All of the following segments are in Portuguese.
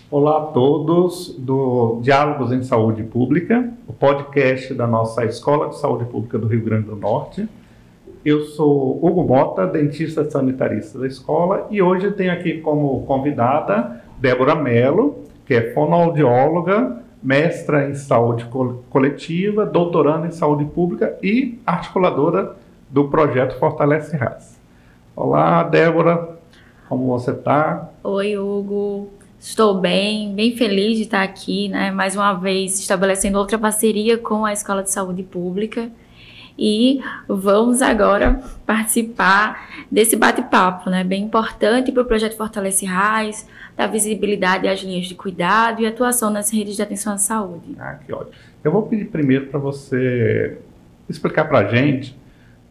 Olá a todos do Diálogos em Saúde Pública, o podcast da nossa Escola de Saúde Pública do Rio Grande do Norte. Eu sou Hugo Mota, dentista sanitarista da escola, e hoje tenho aqui como convidada Débora Mello, que é fonoaudióloga, mestra em saúde coletiva, doutoranda em saúde pública e articuladora do projeto Fortalece RAS. Olá, Débora, como você está? Oi, Hugo. Estou bem feliz de estar aqui, né? Mais uma vez estabelecendo outra parceria com a Escola de Saúde Pública. E vamos agora participar desse bate-papo, né? Bem importante para o projeto Fortalece RAS, da visibilidade às linhas de cuidado e atuação nas redes de atenção à saúde. Que ótimo. Eu vou pedir primeiro para você explicar para a gente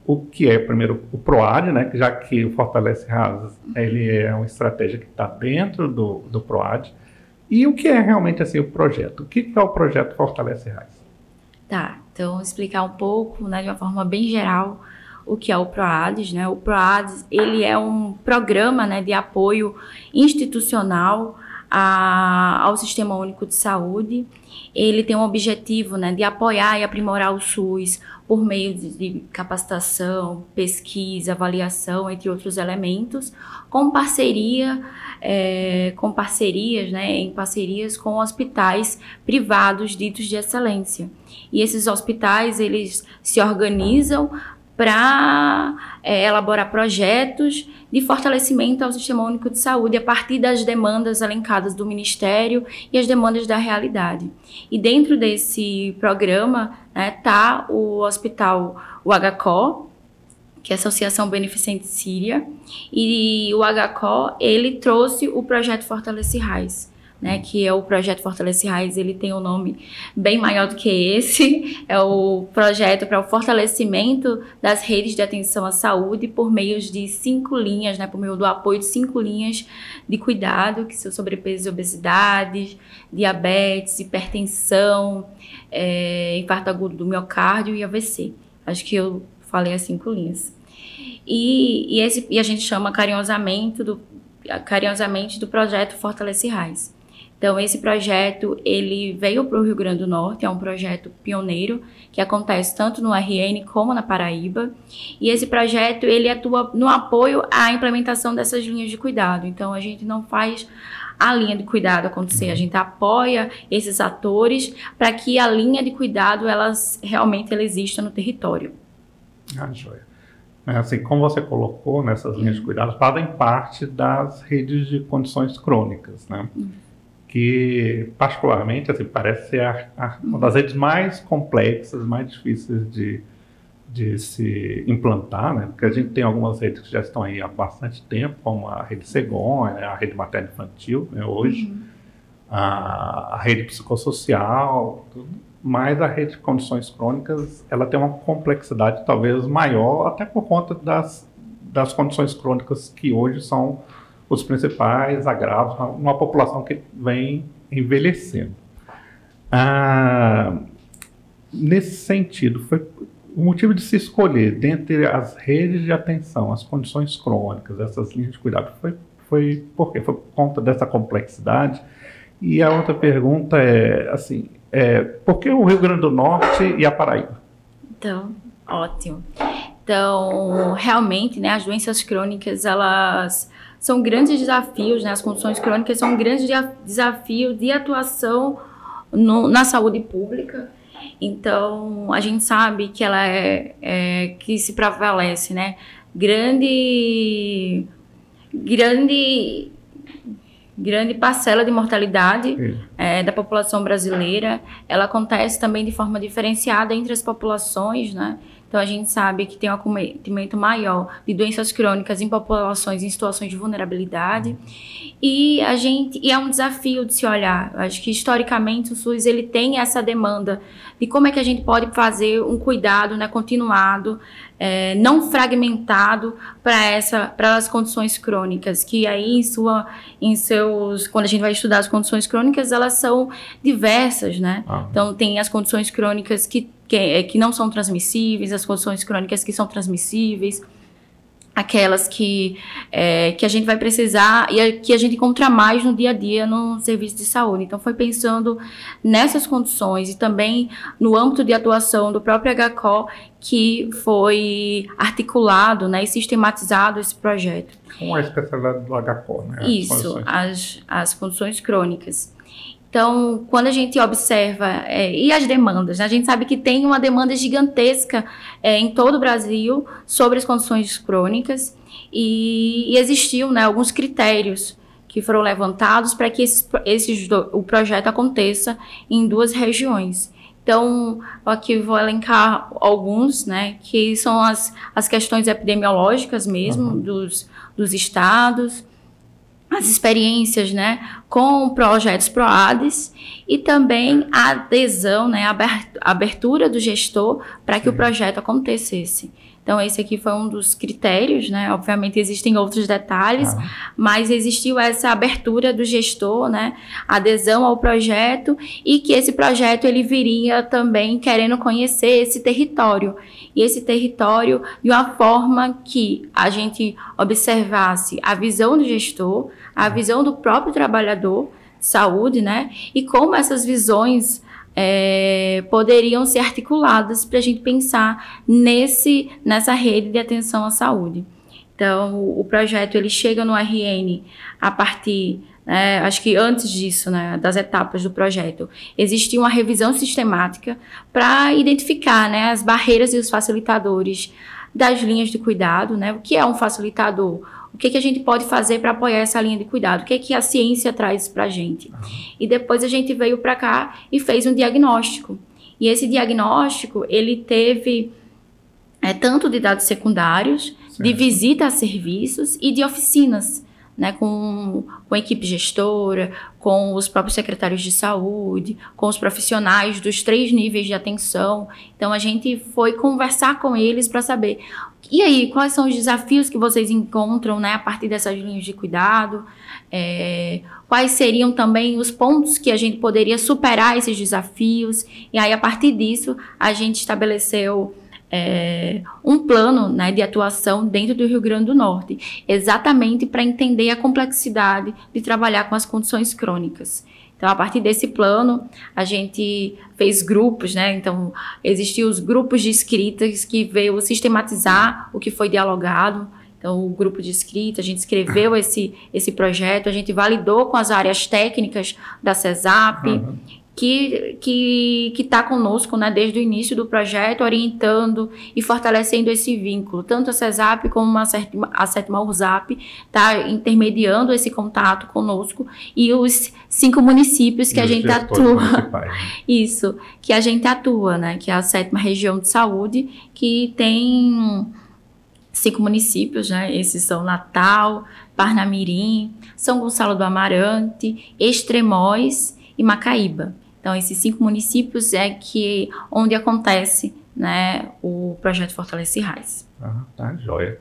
o que é, primeiro, o PROAD, né? Já que o Fortalece RAS, ele é uma estratégia que está dentro do PROAD. E o que é realmente assim, o projeto? O que é o projeto Fortalece RAS? Tá, então explicar um pouco, né, de uma forma bem geral, o que é o PROADES, né? O PROADES, ele é um programa, né, de apoio institucional ao Sistema Único de Saúde. Ele tem um objetivo, né, de apoiar e aprimorar o SUS por meio de capacitação, pesquisa, avaliação, entre outros elementos, com parcerias, né, em parcerias com hospitais privados ditos de excelência. E esses hospitais, eles se organizam para elaborar projetos de fortalecimento ao Sistema Único de Saúde a partir das demandas elencadas do Ministério e as demandas da realidade. E dentro desse programa está o hospital, o HCO, que é a Associação Beneficente Síria, e o HCO, ele trouxe o projeto Fortalece RAS, né, que é o projeto Fortalece RAS. Ele tem um nome bem maior do que esse, é o projeto para o fortalecimento das redes de atenção à saúde por meio de 5 linhas, né, por meio do apoio de 5 linhas de cuidado, que são sobrepeso e obesidade, diabetes, hipertensão, infarto agudo do miocárdio e AVC. Acho que eu falei as 5 linhas. E a gente chama carinhosamente do projeto Fortalece RAS. Então, esse projeto, ele veio para o Rio Grande do Norte, é um projeto pioneiro, que acontece tanto no RN como na Paraíba. E esse projeto, ele atua no apoio à implementação dessas linhas de cuidado. Então, a gente não faz a linha de cuidado acontecer, a gente apoia esses atores para que a linha de cuidado, ela exista no território. Joia. Assim, como você colocou, nessas linhas de cuidado, fazem parte das redes de condições crônicas, né? Que, particularmente, assim, parece ser uma das redes mais complexas, mais difíceis de se implantar, né? Porque a gente tem algumas redes que já estão aí há bastante tempo, como a rede Cegon, né? A rede materno-infantil, né? Hoje, a rede psicossocial, tudo. Mas a rede de condições crônicas, ela tem uma complexidade talvez maior, até por conta das condições crônicas que hoje são os principais agravos numa população que vem envelhecendo. Nesse sentido, foi o motivo de se escolher, dentre as redes de atenção, as condições crônicas, essas linhas de cuidado, foi por quê? Foi por conta dessa complexidade? E a outra pergunta é, assim, por que o Rio Grande do Norte e a Paraíba? Então, ótimo. Então, realmente, né, as doenças crônicas, elas são grandes desafios, né, as condições crônicas são um grande desafio de atuação na saúde pública. Então, a gente sabe que ela que se prevalece, né, grande parcela de mortalidade da população brasileira. Ela acontece também de forma diferenciada entre as populações, né? Então, a gente sabe que tem um acometimento maior de doenças crônicas em populações em situações de vulnerabilidade. E é um desafio de se olhar. Eu acho que, historicamente, o SUS ele tem essa demanda de como é que a gente pode fazer um cuidado, né, continuado, não fragmentado para as condições crônicas, que aí quando a gente vai estudar as condições crônicas, elas são diversas, né? Então, tem as condições crônicas que não são transmissíveis, as condições crônicas que são transmissíveis, aquelas que a gente vai precisar e que a gente encontra mais no dia a dia no serviço de saúde. Então, foi pensando nessas condições e também no âmbito de atuação do próprio HCO que foi articulado, né, e sistematizado esse projeto. Com a especialidade do HCO, né? Isso, as condições crônicas. Então, quando a gente observa, e as demandas, né? A gente sabe que tem uma demanda gigantesca em todo o Brasil sobre as condições crônicas e existiu, né, alguns critérios que foram levantados para que o projeto aconteça em 2 regiões. Então, aqui vou elencar alguns, né, que são as questões epidemiológicas mesmo dos estados, as experiências, né, com projetos PROADES e também a adesão, né, a abertura do gestor para que o projeto acontecesse. Então, esse aqui foi um dos critérios, né? Obviamente, existem outros detalhes, mas existiu essa abertura do gestor, né? Adesão ao projeto e que esse projeto ele viria também querendo conhecer esse território. E esse território de uma forma que a gente observasse a visão do gestor, a visão do próprio trabalhador de saúde, né? E como essas visões poderiam ser articuladas para a gente pensar nessa rede de atenção à saúde. Então, o projeto ele chega no RN a partir, acho que antes disso, né, das etapas do projeto, existia uma revisão sistemática para identificar, né, as barreiras e os facilitadores das linhas de cuidado, né, o que é um facilitador, o que a gente pode fazer para apoiar essa linha de cuidado, o que a ciência traz para a gente. E depois a gente veio para cá e fez um diagnóstico. E esse diagnóstico, ele teve tanto de dados secundários, de visita a serviços e de oficinas, né, com a equipe gestora, com os próprios secretários de saúde, com os profissionais dos 3 níveis de atenção. Então, a gente foi conversar com eles para saber, e aí, quais são os desafios que vocês encontram, né, a partir dessas linhas de cuidado? Quais seriam também os pontos que a gente poderia superar esses desafios? E aí, a partir disso, a gente estabeleceu um plano, né, de atuação dentro do Rio Grande do Norte, exatamente para entender a complexidade de trabalhar com as condições crônicas. Então, a partir desse plano, a gente fez grupos, né? Então, existiam os grupos de escritas que veio sistematizar o que foi dialogado. Então, o grupo de escrita, a gente escreveu esse projeto, a gente validou com as áreas técnicas da CESAP, que está conosco, né, desde o início do projeto, orientando e fortalecendo esse vínculo. Tanto a CESAP como a 7ª URSAP está intermediando esse contato conosco e os 5 municípios que a gente atua. Isso, que a gente atua, né, que é a 7ª Região de Saúde, que tem 5 municípios, né, esses são Natal, Parnamirim, São Gonçalo do Amarante, Extremóis e Macaíba. Então, esses 5 municípios onde acontece, né, o projeto Fortalece RAIS. Tá, joia.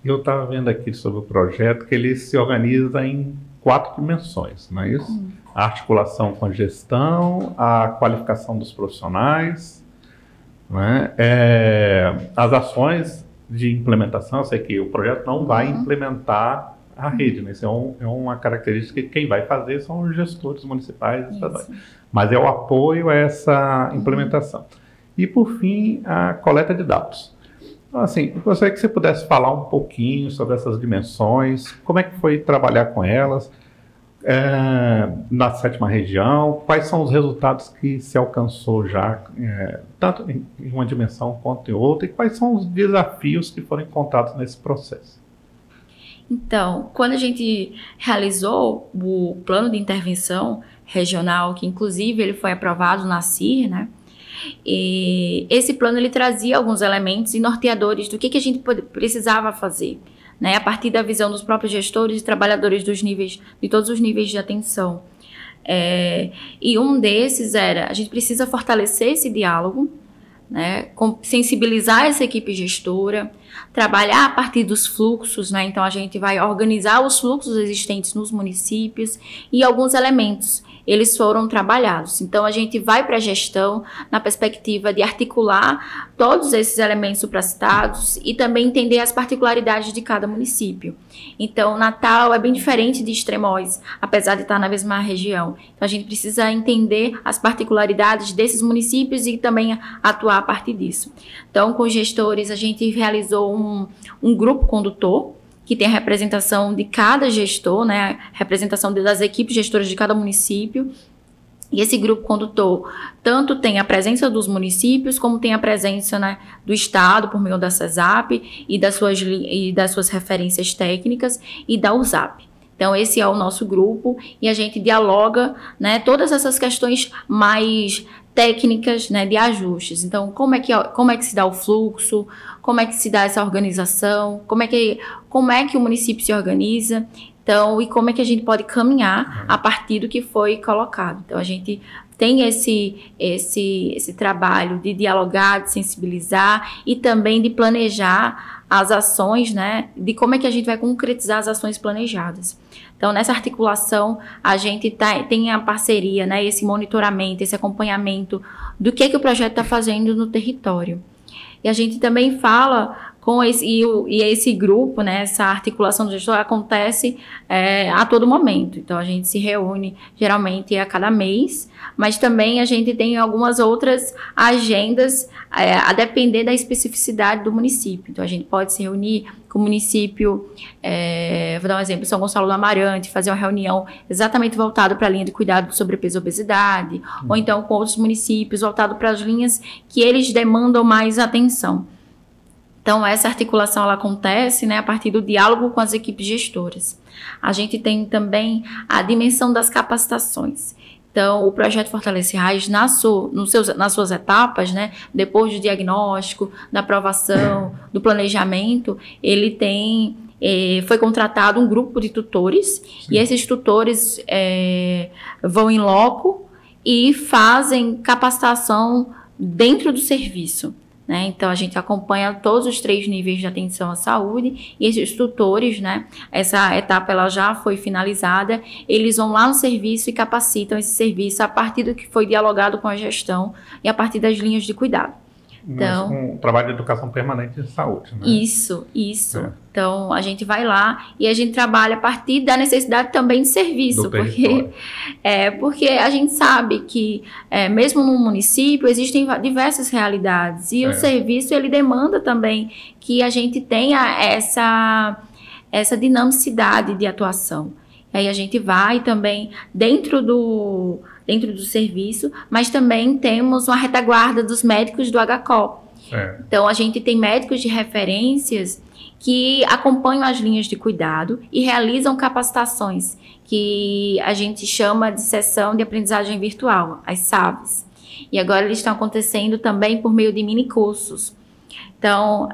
Eu estava vendo aqui sobre o projeto que ele se organiza em 4 dimensões, não é isso? A articulação com a gestão, a qualificação dos profissionais, né, as ações de implementação. Eu sei que o projeto não vai implementar a rede, né? Isso é uma característica que quem vai fazer são os gestores municipais, mas é o apoio a essa implementação. E, por fim, a coleta de dados. Então, assim, eu gostaria que você pudesse falar um pouquinho sobre essas dimensões, como é que foi trabalhar com elas na 7ª Região, quais são os resultados que se alcançou já, tanto em uma dimensão quanto em outra, e quais são os desafios que foram encontrados nesse processo. Então, quando a gente realizou o plano de intervenção regional, que inclusive ele foi aprovado na CIR, né? E esse plano ele trazia alguns elementos e norteadores do que a gente precisava fazer, né? A partir da visão dos próprios gestores e trabalhadores de todos os níveis de atenção. E um desses era, a gente precisa fortalecer esse diálogo, né, sensibilizar essa equipe gestora, trabalhar a partir dos fluxos, né, então a gente vai organizar os fluxos existentes nos municípios e alguns elementos. eles foram trabalhados. Então, a gente vai para a gestão na perspectiva de articular todos esses elementos supracitados e também entender as particularidades de cada município. Então, Natal é bem diferente de Extremóis, apesar de estar na mesma região. Então, a gente precisa entender as particularidades desses municípios e também atuar a partir disso. Então, com os gestores, a gente realizou um grupo condutor, que tem a representação de cada gestor, né, a representação das equipes gestoras de cada município. E esse grupo condutor tanto tem a presença dos municípios, como tem a presença, né, do Estado, por meio da CESAP e das suas referências técnicas e da USAP. Então, esse é o nosso grupo e a gente dialoga, né, todas essas questões mais técnicas, né, de ajustes. Então, como é que se dá o fluxo, como é que se dá essa organização, como é que o município se organiza, então, e como é que a gente pode caminhar a partir do que foi colocado. Então, a gente tem esse trabalho de dialogar, de sensibilizar e também de planejar as ações, né, de como é que a gente vai concretizar as ações planejadas. Então, nessa articulação, a gente tem a parceria, né, esse monitoramento, esse acompanhamento do que o projeto está fazendo no território. E a gente também fala com esse grupo, né, essa articulação do gestor acontece a todo momento. Então, a gente se reúne geralmente a cada mês, mas também a gente tem algumas outras agendas a depender da especificidade do município. Então, a gente pode se reunir com o município, vou dar um exemplo, São Gonçalo do Amarante, fazer uma reunião exatamente voltada para a linha de cuidado do sobrepeso e obesidade, ou então com outros municípios voltado para as linhas que eles demandam mais atenção. Então, essa articulação ela acontece, né, a partir do diálogo com as equipes gestoras. A gente tem também a dimensão das capacitações. Então, o projeto Fortalece RAIS, nas suas etapas, né, depois do diagnóstico, da aprovação, do planejamento, ele foi contratado um grupo de tutores. Sim. E esses tutores vão em loco e fazem capacitação dentro do serviço. Né? Então, a gente acompanha todos os 3 níveis de atenção à saúde e esses tutores, né, essa etapa ela já foi finalizada, eles vão lá no serviço e capacitam esse serviço a partir do que foi dialogado com a gestão e a partir das linhas de cuidado. Então, um trabalho de educação permanente de saúde, né? Isso. Então, a gente vai lá e a gente trabalha a partir da necessidade também de serviço, porque a gente sabe que, mesmo no município, existem diversas realidades e o serviço, ele demanda também que a gente tenha essa dinamicidade de atuação. E aí a gente vai também dentro do serviço, mas também temos uma retaguarda dos médicos do HCO. Então, a gente tem médicos de referências que acompanham as linhas de cuidado e realizam capacitações, que a gente chama de sessão de aprendizagem virtual, as SAVs. E agora eles estão acontecendo também por meio de mini-cursos. Então,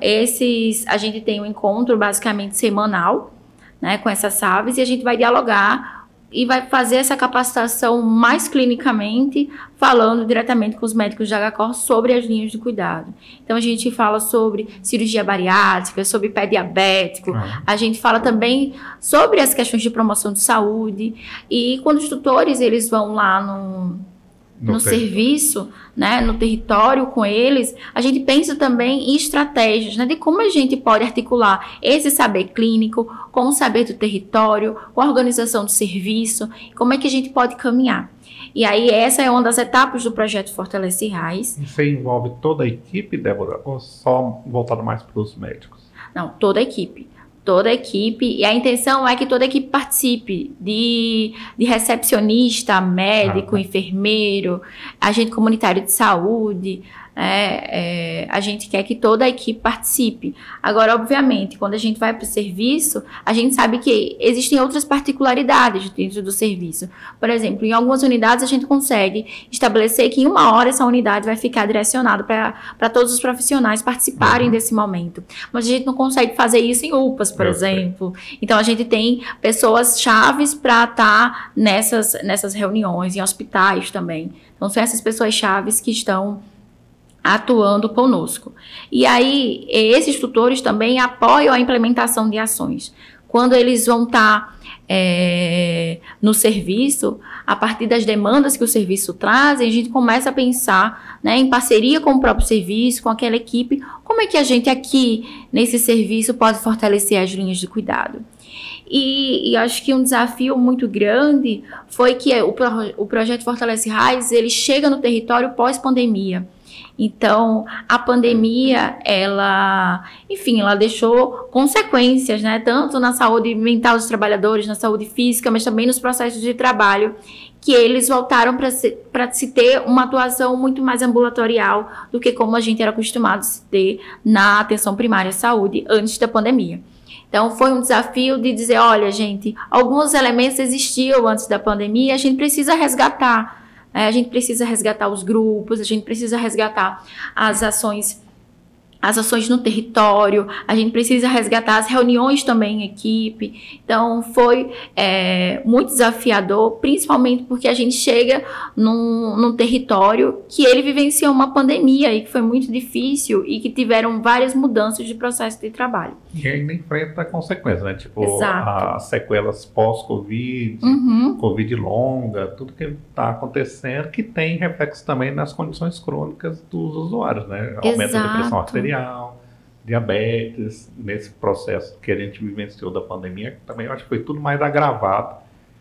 a gente tem um encontro basicamente semanal, né, com essas SAVs, e a gente vai dialogar e vai fazer essa capacitação mais clinicamente, falando diretamente com os médicos de HCOR sobre as linhas de cuidado. Então, a gente fala sobre cirurgia bariátrica, sobre pé diabético, a gente fala também sobre as questões de promoção de saúde, e quando os tutores eles vão lá no serviço, né, no território com eles, a gente pensa também em estratégias, né, de como a gente pode articular esse saber clínico com o saber do território, com a organização do serviço, como é que a gente pode caminhar. E aí essa é uma das etapas do projeto Fortalece RAIS. Você envolve toda a equipe, Débora, ou só voltado mais para os médicos? Não, toda a equipe. Toda a equipe, e a intenção é que toda a equipe participe, de recepcionista, médico, enfermeiro, agente comunitário de saúde, a gente quer que toda a equipe participe. Agora, obviamente, quando a gente vai para o serviço, a gente sabe que existem outras particularidades dentro do serviço. Por exemplo, em algumas unidades a gente consegue estabelecer que em 1 hora essa unidade vai ficar direcionada para todos os profissionais participarem desse momento. Mas a gente não consegue fazer isso em UPAs, por exemplo. Então, a gente tem pessoas chaves para estar nessas reuniões, em hospitais também. Então, são essas pessoas chaves que estão atuando conosco. E aí, esses tutores também apoiam a implementação de ações. quando eles vão estar no serviço, a partir das demandas que o serviço traz, a gente começa a pensar, né, em parceria com o próprio serviço, com aquela equipe, como é que a gente aqui nesse serviço pode fortalecer as linhas de cuidado. E acho que um desafio muito grande foi que o projeto Fortalece RAIS, ele chega no território pós-pandemia. Então, a pandemia, ela deixou consequências, né? Tanto na saúde mental dos trabalhadores, na saúde física, mas também nos processos de trabalho, que eles voltaram para se ter uma atuação muito mais ambulatorial do que como a gente era acostumado a se ter na atenção primária à saúde antes da pandemia. Então, foi um desafio de dizer, olha, gente, alguns elementos existiam antes da pandemia, a gente precisa resgatar. A gente precisa resgatar os grupos, a gente precisa resgatar as ações no território, a gente precisa resgatar as reuniões também em equipe. Então, foi muito desafiador, principalmente porque a gente chega num território que ele vivenciou uma pandemia e que foi muito difícil e que tiveram várias mudanças de processo de trabalho. E ainda enfrenta consequências, né? Tipo, Exato. as sequelas pós-Covid, Covid longa, tudo que está acontecendo, que tem reflexo também nas condições crônicas dos usuários, né? Aumento da pressão arterial, diabetes, nesse processo que a gente vivenciou da pandemia, também eu acho que foi tudo mais agravado,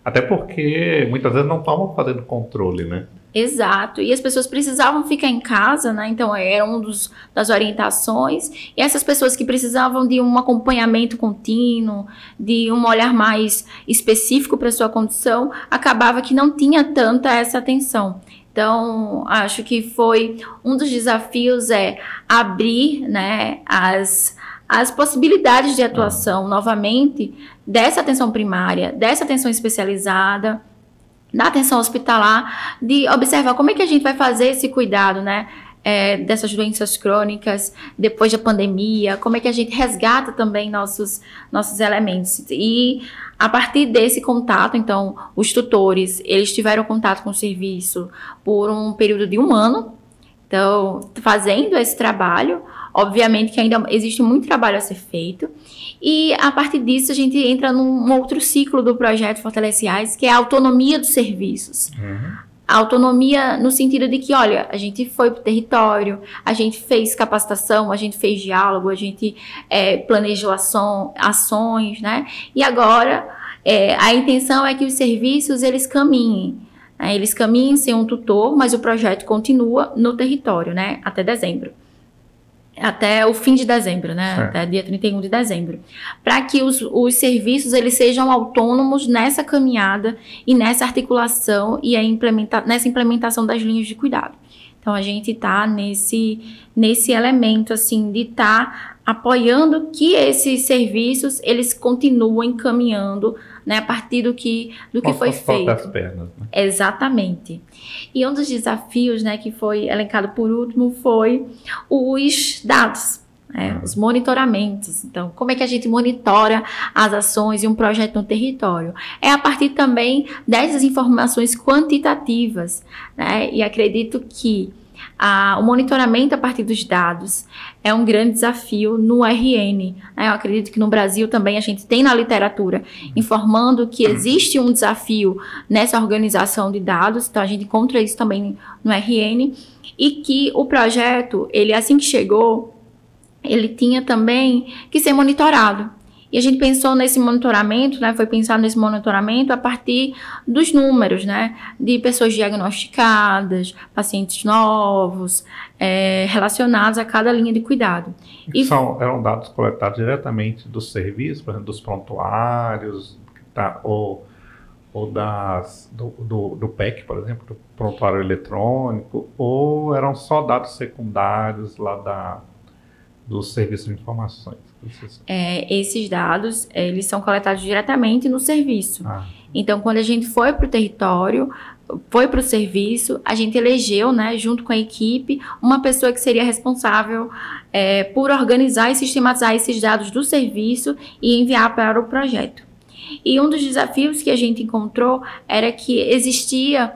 até porque muitas vezes não estavam fazendo controle, né? Exato, e as pessoas precisavam ficar em casa, né? Então era das orientações, e essas pessoas que precisavam de um acompanhamento contínuo, de um olhar mais específico para a sua condição, acabava que não tinha tanta essa atenção. Então, acho que foi um dos desafios abrir, né, as possibilidades de atuação novamente dessa atenção primária, dessa atenção especializada, da atenção hospitalar, de observar como é que a gente vai fazer esse cuidado, né, dessas doenças crônicas depois da pandemia, como é que a gente resgata também nossos elementos. E a partir desse contato, então, os tutores, eles tiveram contato com o serviço por um período de 1 ano, então, fazendo esse trabalho. Obviamente que ainda existe muito trabalho a ser feito, e a partir disso a gente entra num outro ciclo do projeto Fortalece RAIS, que é a autonomia dos serviços. A autonomia no sentido de que, olha, a gente foi para o território, a gente fez capacitação, a gente fez diálogo, a gente planejou ações, né? E agora a intenção é que os serviços eles caminhem. Eles caminhem sem um tutor, mas o projeto continua no território, né? Até dezembro. Até o fim de dezembro, né? Até dia 31 de dezembro. Para que os serviços eles sejam autônomos nessa caminhada e nessa articulação e nessa implementação das linhas de cuidado. Então, a gente está nesse elemento, assim, de estar apoiando que esses serviços, eles continuem caminhando, né, a partir do que foi feito. Das pernas, né? Exatamente. E um dos desafios, né, que foi elencado por último foi os dados, os monitoramentos. Então, como é que a gente monitora as ações e um projeto no território? É a partir também dessas informações quantitativas, né? E acredito que o monitoramento a partir dos dados é um grande desafio no RN. Eu acredito que no Brasil também a gente tem na literatura informando que existe um desafio nessa organização de dados, então a gente encontra isso também no RN, e que o projeto, ele assim que chegou, ele tinha também que ser monitorado. E a gente pensou nesse monitoramento, né? Foi pensado nesse monitoramento a partir dos números, né? De pessoas diagnosticadas, pacientes novos, relacionados a cada linha de cuidado. Eram dados coletados diretamente dos serviços, por exemplo, dos prontuários, ou do PEC, por exemplo, do prontuário eletrônico, ou eram só dados secundários lá dos serviços de informações? Esses dados, eles são coletados diretamente no serviço. Então, quando a gente foi para o território, foi para o serviço, a gente elegeu, né, junto com a equipe, uma pessoa que seria responsável por organizar e sistematizar esses dados do serviço e enviar para o projeto. E um dos desafios que a gente encontrou era que existia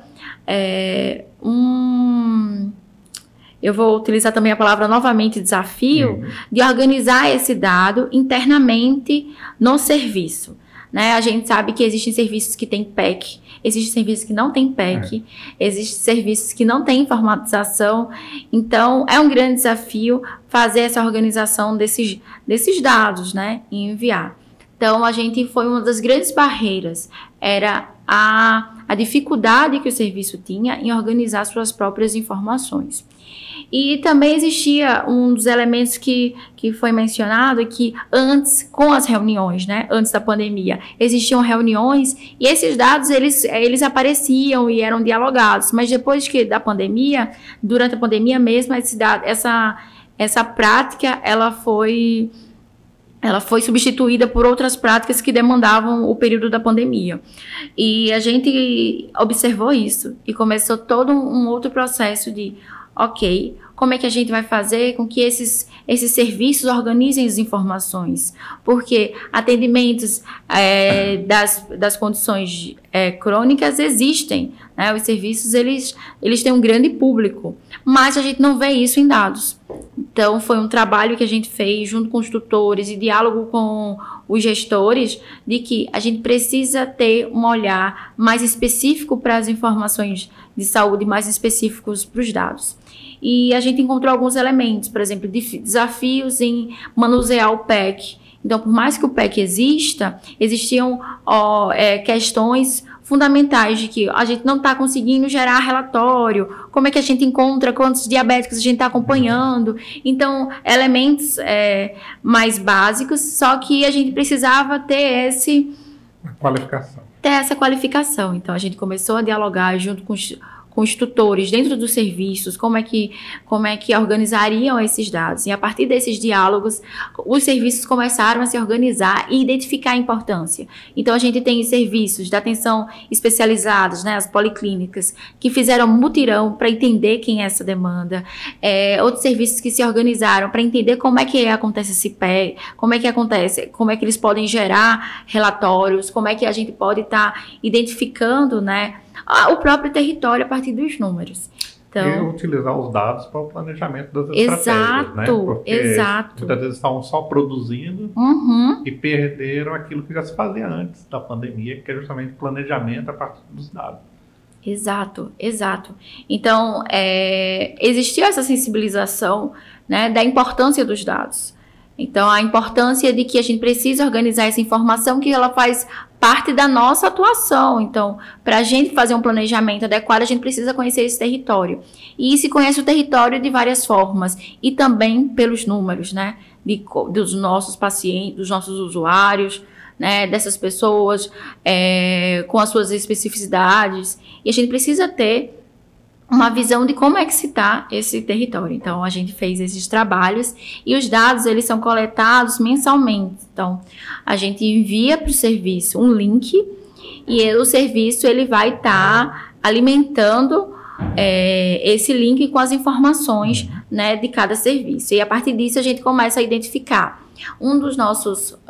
eu vou utilizar também a palavra novamente, desafio, de organizar esse dado internamente no serviço. Né? A gente sabe que existem serviços que têm PEC, existem serviços que não têm PEC, existem serviços que não têm informatização. Então, é um grande desafio fazer essa organização desses dados, né? E enviar. Então, foi uma das grandes barreiras, era a dificuldade que o serviço tinha em organizar suas próprias informações. E também existia um dos elementos que foi mencionado, que antes, com as reuniões, né, antes da pandemia, existiam reuniões e esses dados, eles apareciam e eram dialogados, mas depois da pandemia, durante a pandemia mesmo, essa prática, ela foi substituída por outras práticas que demandavam o período da pandemia. E a gente observou isso e começou todo um outro processo de, ok, como é que a gente vai fazer com que esses serviços organizem as informações? Porque atendimentos das condições crônicas existem, né? Os serviços, eles têm um grande público, mas a gente não vê isso em dados. Então, foi um trabalho que a gente fez junto com os tutores e diálogo com os gestores, de que a gente precisa ter um olhar mais específico para as informações de saúde, mais específicos para os dados. E a gente encontrou alguns elementos, por exemplo, desafios em manusear o PEC. Então, por mais que o PEC exista, existiam questões fundamentais de que a gente não está conseguindo gerar relatório, como é que a gente encontra quantos diabéticos a gente está acompanhando. Então, elementos mais básicos, só que a gente precisava ter essa qualificação. Então, a gente começou a dialogar junto com os tutores dentro dos serviços, como é que organizariam esses dados. E a partir desses diálogos, os serviços começaram a se organizar e identificar a importância. Então, a gente tem serviços de atenção especializados, né, as policlínicas, que fizeram mutirão para entender quem é essa demanda. Outros serviços que se organizaram para entender como é que acontece esse PEC, como é que eles podem gerar relatórios, como é que a gente pode estar identificando, né, o próprio território a partir dos números. Então, e utilizar os dados para o planejamento das estratégias, né? Porque muitas vezes estavam só produzindo e perderam aquilo que já se fazia antes da pandemia, que é justamente planejamento a partir dos dados. Exato. Então, existiu essa sensibilização, né, da importância dos dados. Então, a importância de que a gente precisa organizar essa informação, que ela faz parte da nossa atuação. Então, para a gente fazer um planejamento adequado, a gente precisa conhecer esse território. E se conhece o território de várias formas, e também pelos números, né, dos nossos pacientes, dos nossos usuários, né, dessas pessoas com as suas especificidades. E a gente precisa ter uma visão de como é que se está esse território. Então, a gente fez esses trabalhos e os dados, eles são coletados mensalmente. Então, a gente envia para o serviço um link e o serviço ele vai estar alimentando esse link com as informações, né, de cada serviço. E a partir disso, a gente começa a identificar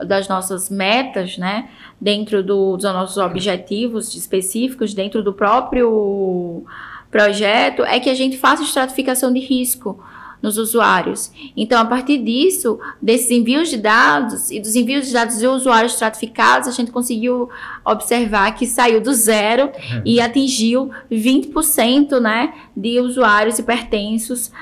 das nossas metas, né, dentro dos nossos objetivos específicos, dentro do próprio projeto, é que a gente faça estratificação de risco nos usuários. Então, a partir disso, desses envios de dados e dos envios de dados de usuários estratificados, a gente conseguiu observar que saiu do zero e atingiu 20%, né, de usuários hipertensos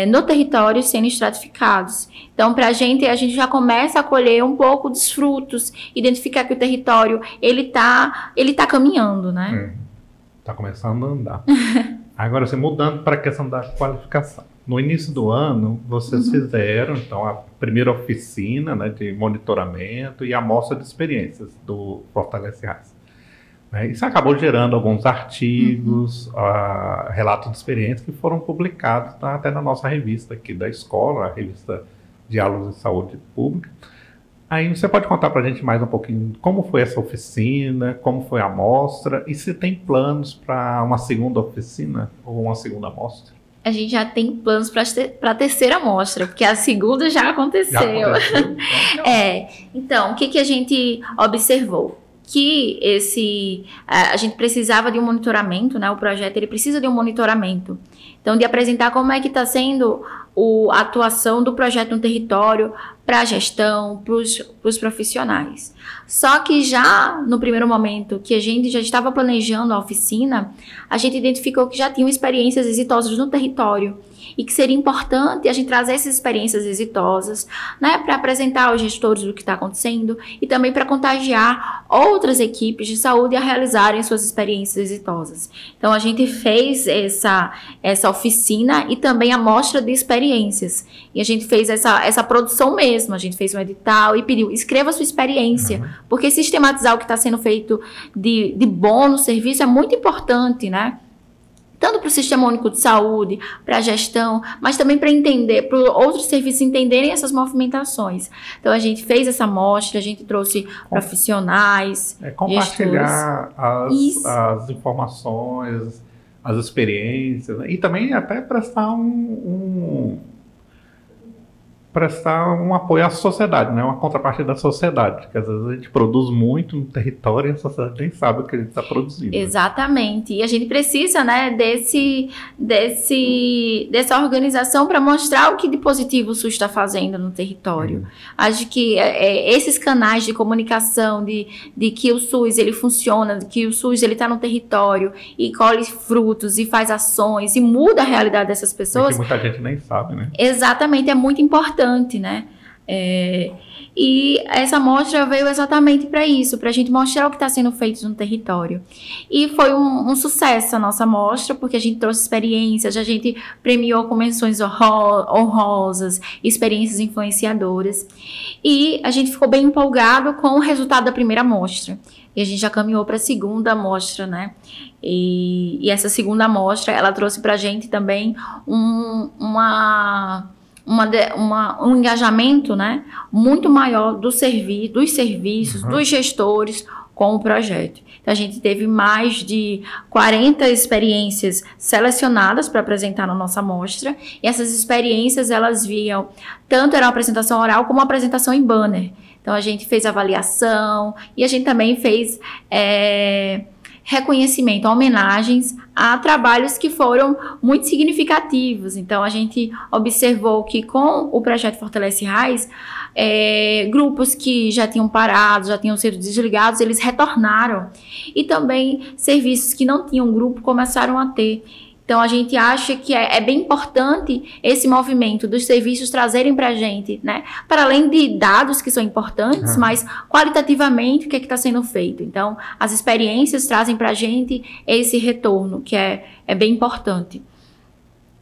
no território sendo estratificados. Então, para a gente já começa a colher um pouco dos frutos, identificar que o território ele tá caminhando, né? Está começando a andar. Agora, mudando para a questão da qualificação. No início do ano, vocês fizeram, então, a primeira oficina, né, de monitoramento e amostra de experiências do Fortalece Raça. Isso acabou gerando alguns artigos, relatos de experiências que foram publicados até na nossa revista aqui da escola, a revista Diálogos de Saúde Pública. Aí você pode contar para a gente mais um pouquinho como foi essa oficina, como foi a amostra e se tem planos para uma segunda oficina ou uma segunda amostra? A gente já tem planos para a terceira amostra, porque a segunda já aconteceu. Então, Então, o que a gente observou? que a gente precisava de um monitoramento, né? O projeto ele precisa de um monitoramento. Então, de apresentar como é que está sendo a atuação do projeto no território para a gestão, para os profissionais. Só que já no primeiro momento que a gente já estava planejando a oficina, a gente identificou que já tinham experiências exitosas no território e que seria importante a gente trazer essas experiências exitosas, né, para apresentar aos gestores do que está acontecendo e também para contagiar outras equipes de saúde a realizarem suas experiências exitosas. Então, a gente fez essa oficina e também a mostra de experiências. E a gente fez essa produção mesmo, a gente fez um edital e pediu, escreva sua experiência, porque sistematizar o que está sendo feito de bom no serviço é muito importante, né? Tanto para o Sistema Único de Saúde, para a gestão, mas também para entender, para outros serviços entenderem essas movimentações. Então, a gente fez essa amostra, a gente trouxe profissionais, compartilhar as informações, as experiências, né? E também até prestar prestar um apoio à sociedade, né? Uma contrapartida da sociedade, porque às vezes a gente produz muito no território e a sociedade nem sabe o que a gente está produzindo. Exatamente, e a gente precisa, né, dessa organização para mostrar o que de positivo o SUS está fazendo no território. Acho que esses canais de comunicação, de que o SUS ele funciona, de que o SUS ele está no território e colhe frutos e faz ações e muda a realidade dessas pessoas. E que muita gente nem sabe, né? Exatamente, é muito importante. Né? E essa mostra veio exatamente para isso, para a gente mostrar o que está sendo feito no território. E foi um sucesso a nossa mostra, porque a gente trouxe experiências, a gente premiou com menções honrosas, experiências influenciadoras. E a gente ficou bem empolgado com o resultado da primeira mostra. E a gente já caminhou para a segunda amostra, né? E essa segunda amostra, ela trouxe para a gente também um engajamento, né, muito maior dos serviços, dos gestores com o projeto. Então, a gente teve mais de 40 experiências selecionadas para apresentar na nossa amostra, e essas experiências, elas viam, tanto era uma apresentação oral, como uma apresentação em banner. Então, a gente fez avaliação, e a gente também fez reconhecimento, homenagens a trabalhos que foram muito significativos. Então, a gente observou que com o projeto Fortalece RAIS, grupos que já tinham parado, já tinham sido desligados, eles retornaram. E também serviços que não tinham grupo começaram a ter. Então, a gente acha que é bem importante esse movimento dos serviços trazerem para a gente, né? Para além de dados que são importantes, mas qualitativamente o que está sendo feito. Então, as experiências trazem para a gente esse retorno, que é bem importante.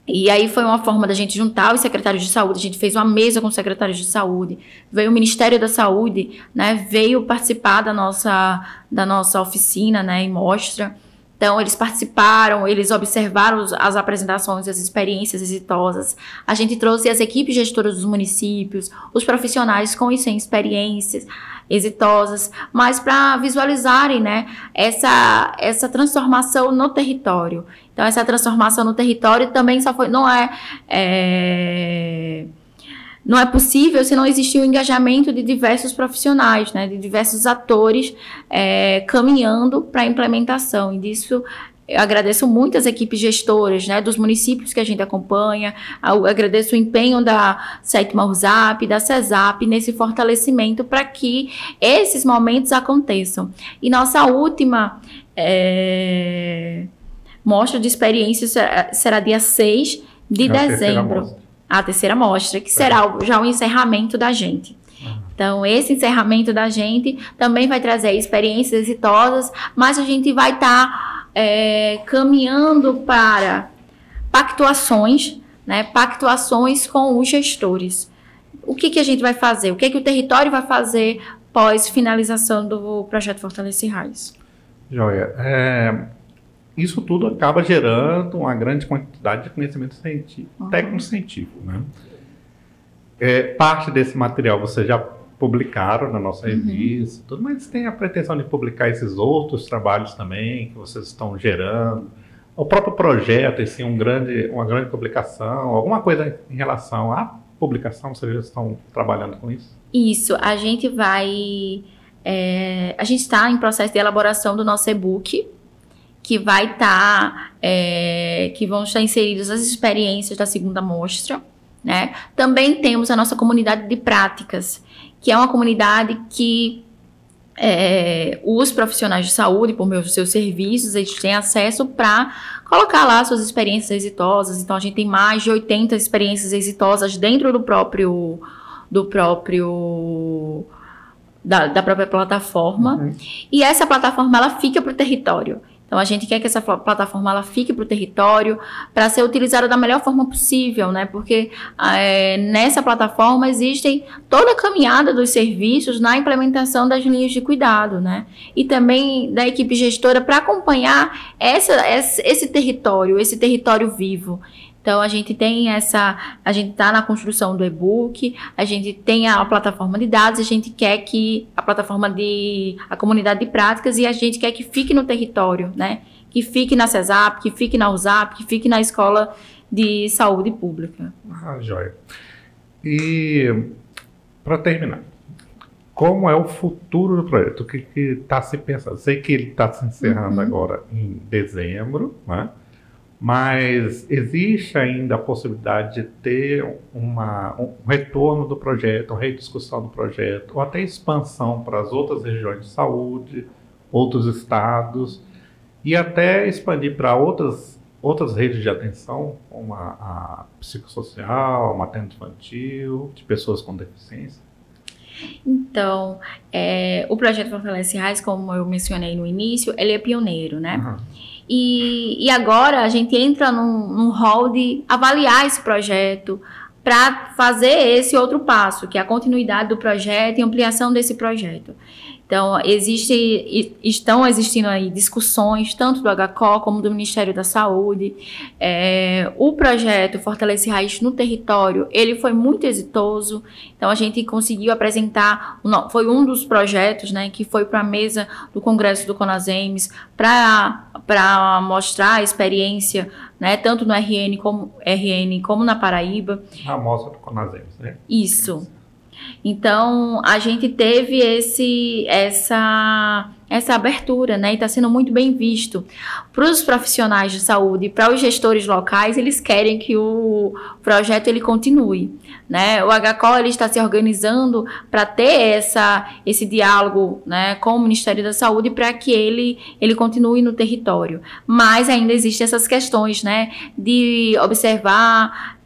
E aí foi uma forma da gente juntar os secretários de saúde, a gente fez uma mesa com os secretários de saúde, veio o Ministério da Saúde, né? Veio participar da nossa oficina, né? E mostra. Então, eles participaram, eles observaram as apresentações, as experiências exitosas. A gente trouxe as equipes gestoras dos municípios, os profissionais com e sem experiências exitosas, mas para visualizarem, né, essa transformação no território. Então, essa transformação no território também não é possível se não existir o engajamento de diversos profissionais, né, de diversos atores caminhando para a implementação. E disso eu agradeço muito as equipes gestoras, né, dos municípios que a gente acompanha, eu agradeço o empenho da 7ª URSAP, da CESAP, nesse fortalecimento para que esses momentos aconteçam. E nossa última mostra de experiências será dia 6 de dezembro. A terceira mostra, que será já o encerramento da gente. Então, esse encerramento da gente também vai trazer experiências exitosas, mas a gente vai estar caminhando para pactuações, né? Pactuações com os gestores. O que a gente vai fazer? O que o território vai fazer pós finalização do projeto Fortalece RAIS? Joia. Isso tudo acaba gerando uma grande quantidade de conhecimento científico, técnico-científico, né? Parte desse material vocês já publicaram na nossa revista, tudo, mas tem a pretensão de publicar esses outros trabalhos também que vocês estão gerando. O próprio projeto, assim, uma grande publicação, alguma coisa em relação à publicação, vocês já estão trabalhando com isso? Isso, a gente vai A gente está em processo de elaboração do nosso e-book, que vai estar, que vão estar inseridas as experiências da segunda mostra, né? Também temos a nossa comunidade de práticas, que é uma comunidade que os profissionais de saúde, por meio dos seus serviços, eles têm acesso para colocar lá suas experiências exitosas. Então, a gente tem mais de 80 experiências exitosas dentro da própria plataforma. Uhum. E essa plataforma, ela fica para o território. Então, a gente quer que essa plataforma ela fique para o território para ser utilizada da melhor forma possível, né? Porque nessa plataforma existem toda a caminhada dos serviços na implementação das linhas de cuidado, né? E também da equipe gestora para acompanhar esse território vivo. Então, a gente está na construção do e-book, a gente tem a plataforma de dados, a gente quer que a comunidade de práticas, e a gente quer que fique no território, né? Que fique na CESAP, que fique na USAP, que fique na Escola de Saúde Pública. Joia. E, para terminar, como é o futuro do projeto? O que está se pensando? Sei que ele está se encerrando agora em dezembro, né? Mas existe ainda a possibilidade de ter um retorno do projeto, uma rediscussão do projeto, ou até expansão para as outras regiões de saúde, outros estados, e até expandir para outras redes de atenção, como a psicossocial, a materno-infantil, de pessoas com deficiência? Então, o projeto Fortalece RAIS, como eu mencionei no início, ele é pioneiro, né? Uhum. E agora a gente entra num rol de avaliar esse projeto para fazer esse outro passo, que é a continuidade do projeto e ampliação desse projeto. Então, estão existindo aí discussões, tanto do HCO como do Ministério da Saúde. O projeto Fortalece Raiz no território, ele foi muito exitoso. Então, a gente conseguiu apresentar, foi um dos projetos, né, que foi para a mesa do Congresso do CONASEMES para mostrar a experiência, né, tanto no RN como na Paraíba. A mostra do CONASEMES, né? Isso. Então, a gente teve essa abertura, né? E está sendo muito bem visto. Para os profissionais de saúde, para os gestores locais, eles querem que o projeto ele continue, né? O HCO ele está se organizando para ter esse diálogo, né, com o Ministério da Saúde para que ele continue no território. Mas ainda existem essas questões, né, de observar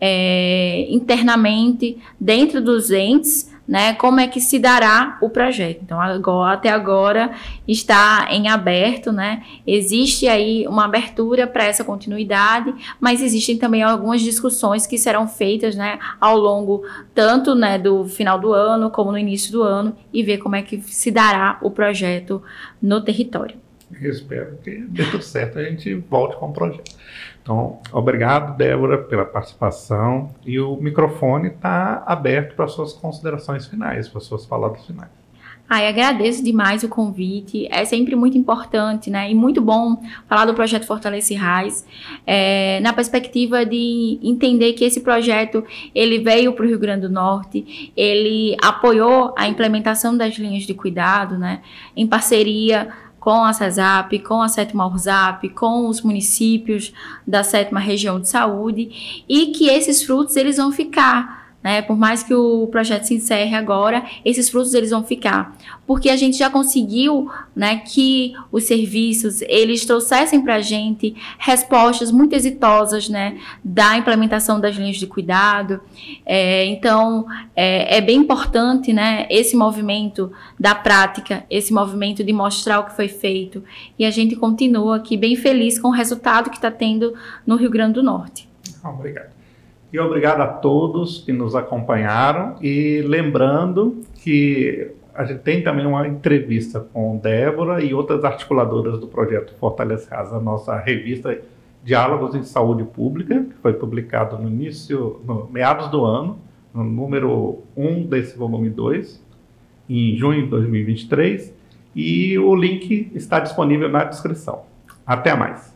internamente dentro dos entes, né, como é que se dará o projeto. Então, até agora está em aberto, né? Existe aí uma abertura para essa continuidade, mas existem também algumas discussões que serão feitas, né, ao longo tanto, né, do final do ano como no início do ano, e ver como é que se dará o projeto no território. Eu espero que dê tudo certo, a gente volte com o projeto. Então, obrigado, Débora, pela participação, e o microfone está aberto para suas considerações finais, para suas palavras finais. Agradeço demais o convite, é sempre muito importante, né, e muito bom falar do projeto Fortalece RAIS, na perspectiva de entender que esse projeto, ele veio para o Rio Grande do Norte, ele apoiou a implementação das linhas de cuidado, né, em parceria com a CESAP, com a 7ª URSAP, com os municípios da 7ª Região de Saúde, e que esses frutos eles vão ficar, né? Por mais que o projeto se encerre agora, esses frutos eles vão ficar, porque a gente já conseguiu, né, que os serviços eles trouxessem para a gente respostas muito exitosas, né, da implementação das linhas de cuidado. Então é bem importante, né, esse movimento da prática, esse movimento de mostrar o que foi feito, e a gente continua aqui bem feliz com o resultado que está tendo no Rio Grande do Norte. Obrigado. E obrigado a todos que nos acompanharam, e lembrando que a gente tem também uma entrevista com Débora e outras articuladoras do projeto Fortalece RAIS, a nossa revista Diálogos em Saúde Pública, que foi publicado no meados do ano, no número 1 desse volume 2, em junho de 2023, e o link está disponível na descrição. Até mais!